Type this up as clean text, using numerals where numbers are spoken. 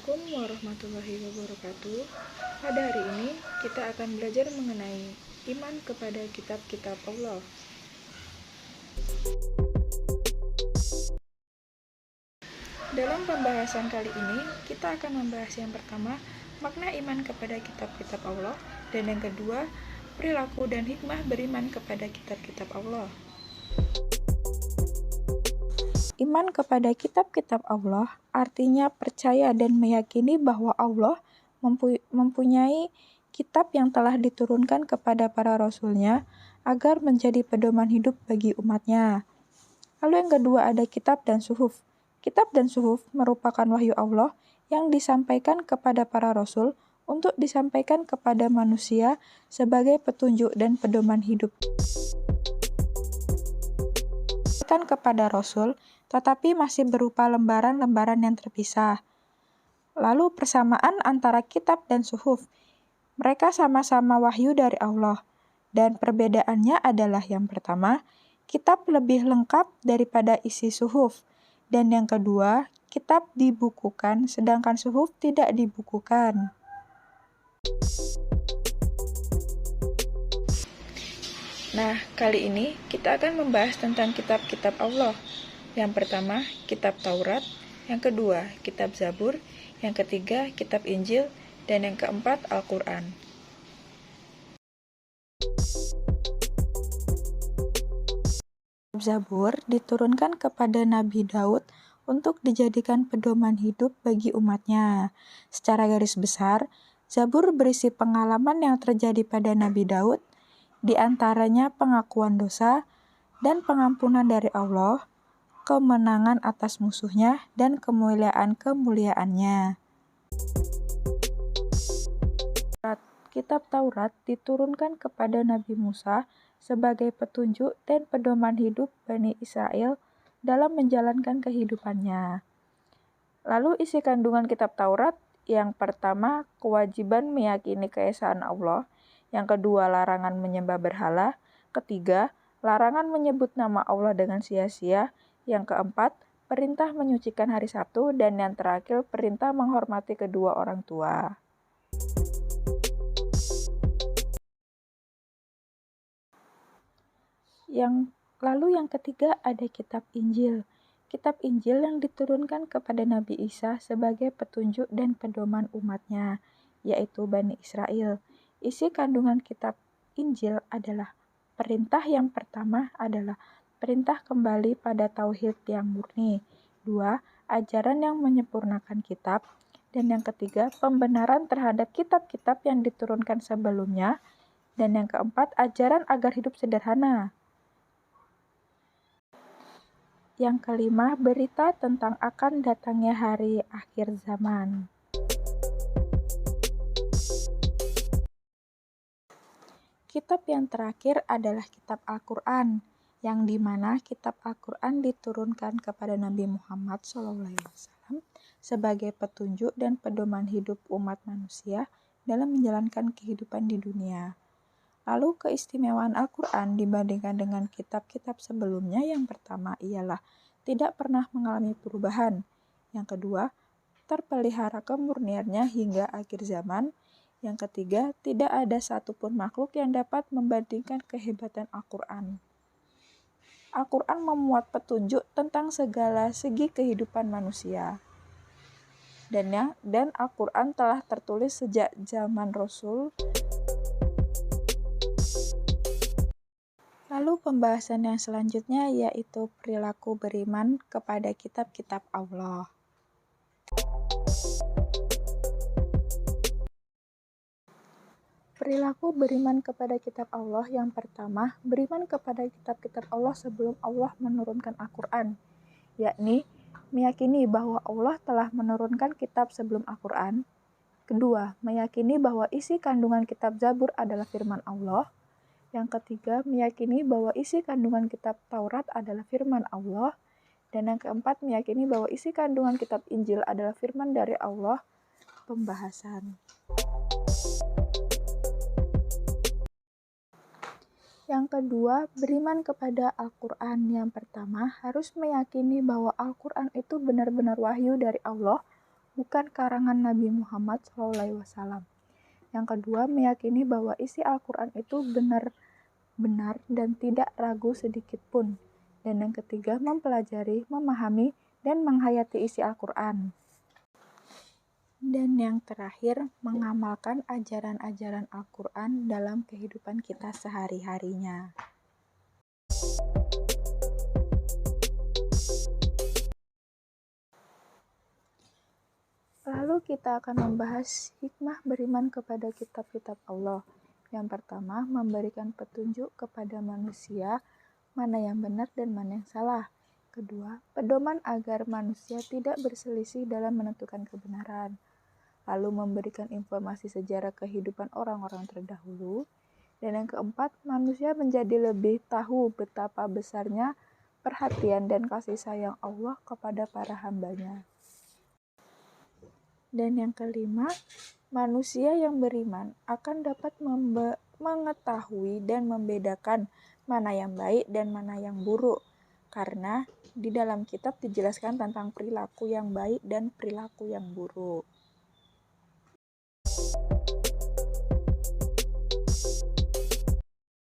Assalamualaikum warahmatullahi wabarakatuh. Pada hari ini kita akan belajar mengenai iman kepada kitab-kitab Allah. Dalam pembahasan kali ini, kita akan membahas yang pertama, makna iman kepada kitab-kitab Allah, dan yang kedua, perilaku dan hikmah beriman kepada kitab-kitab Allah. Iman kepada kitab-kitab Allah artinya percaya dan meyakini bahwa Allah mempunyai kitab yang telah diturunkan kepada para rasulnya agar menjadi pedoman hidup bagi umatnya. Lalu yang kedua ada kitab dan suhuf. Kitab dan suhuf merupakan wahyu Allah yang disampaikan kepada para rasul untuk disampaikan kepada manusia sebagai petunjuk dan pedoman hidup. Kepada rasul, tetapi masih berupa lembaran-lembaran yang terpisah. Lalu persamaan antara kitab dan suhuf. Mereka sama-sama wahyu dari Allah. Dan perbedaannya adalah yang pertama, kitab lebih lengkap daripada isi suhuf. Dan yang kedua, kitab dibukukan sedangkan suhuf tidak dibukukan. Nah, kali ini kita akan membahas tentang kitab-kitab Allah. Yang pertama, kitab Taurat. Yang kedua, kitab Zabur. Yang ketiga, kitab Injil. Dan yang keempat, Al-Quran. Zabur diturunkan kepada Nabi Daud untuk dijadikan pedoman hidup bagi umatnya. Secara garis besar, Zabur berisi pengalaman yang terjadi pada Nabi Daud, di antaranya pengakuan dosa dan pengampunan dari Allah, kemenangan atas musuhnya, dan kemuliaan-kemuliaannya. Kitab Taurat diturunkan kepada Nabi Musa sebagai petunjuk dan pedoman hidup Bani Israel dalam menjalankan kehidupannya. Lalu isi kandungan kitab Taurat, yang pertama kewajiban meyakini keesaan Allah, yang kedua larangan menyembah berhala, ketiga larangan menyebut nama Allah dengan sia-sia, yang keempat perintah menyucikan hari Sabtu, dan yang terakhir perintah menghormati kedua orang tua. Lalu yang ketiga ada kitab Injil. Kitab Injil yang diturunkan kepada Nabi Isa sebagai petunjuk dan pedoman umatnya, yaitu Bani Israel. Isi kandungan kitab Injil adalah perintah yang pertama adalah perintah kembali pada tauhid yang murni. 2. Ajaran yang menyempurnakan kitab. Dan yang ketiga, pembenaran terhadap kitab-kitab yang diturunkan sebelumnya. Dan yang keempat, ajaran agar hidup sederhana. Yang kelima, berita tentang akan datangnya hari akhir zaman. Kitab yang terakhir adalah kitab Al-Quran, yang dimana kitab Al-Quran diturunkan kepada Nabi Muhammad SAW sebagai petunjuk dan pedoman hidup umat manusia dalam menjalankan kehidupan di dunia. Lalu keistimewaan Al-Quran dibandingkan dengan kitab-kitab sebelumnya, yang pertama ialah tidak pernah mengalami perubahan. Yang kedua, terpelihara kemurniannya hingga akhir zaman. Yang ketiga, tidak ada satupun makhluk yang dapat membandingkan kehebatan Al-Quran. Al-Quran memuat petunjuk tentang segala segi kehidupan manusia. Dan Al-Quran telah tertulis sejak zaman Rasul. Lalu pembahasan yang selanjutnya yaitu perilaku beriman kepada kitab-kitab Allah. Perilaku beriman kepada kitab Allah yang pertama, beriman kepada kitab-kitab Allah sebelum Allah menurunkan Al-Quran, yakni meyakini bahwa Allah telah menurunkan kitab sebelum Al-Quran. Kedua, meyakini bahwa isi kandungan kitab Zabur adalah firman Allah. Yang ketiga, meyakini bahwa isi kandungan kitab Taurat adalah firman Allah. Dan yang keempat, meyakini bahwa isi kandungan kitab Injil adalah firman dari Allah. Pembahasan. Yang kedua, beriman kepada Al-Quran. Yang pertama, harus meyakini bahwa Al-Quran itu benar-benar wahyu dari Allah bukan karangan Nabi Muhammad SAW. Yang kedua, meyakini bahwa isi Al-Quran itu benar dan tidak ragu sedikit pun. Dan yang ketiga, mempelajari, memahami, dan menghayati isi Al-Quran. Dan yang terakhir, mengamalkan ajaran-ajaran Al-Quran dalam kehidupan kita sehari-harinya. Lalu kita akan membahas hikmah beriman kepada kitab-kitab Allah. Yang pertama, memberikan petunjuk kepada manusia mana yang benar dan mana yang salah. Kedua, pedoman agar manusia tidak berselisih dalam menentukan kebenaran. Lalu memberikan informasi sejarah kehidupan orang-orang terdahulu. Dan yang keempat, manusia menjadi lebih tahu betapa besarnya perhatian dan kasih sayang Allah kepada para hambanya. Dan yang kelima, manusia yang beriman akan dapat mengetahui dan membedakan mana yang baik dan mana yang buruk. Karena di dalam kitab dijelaskan tentang perilaku yang baik dan perilaku yang buruk.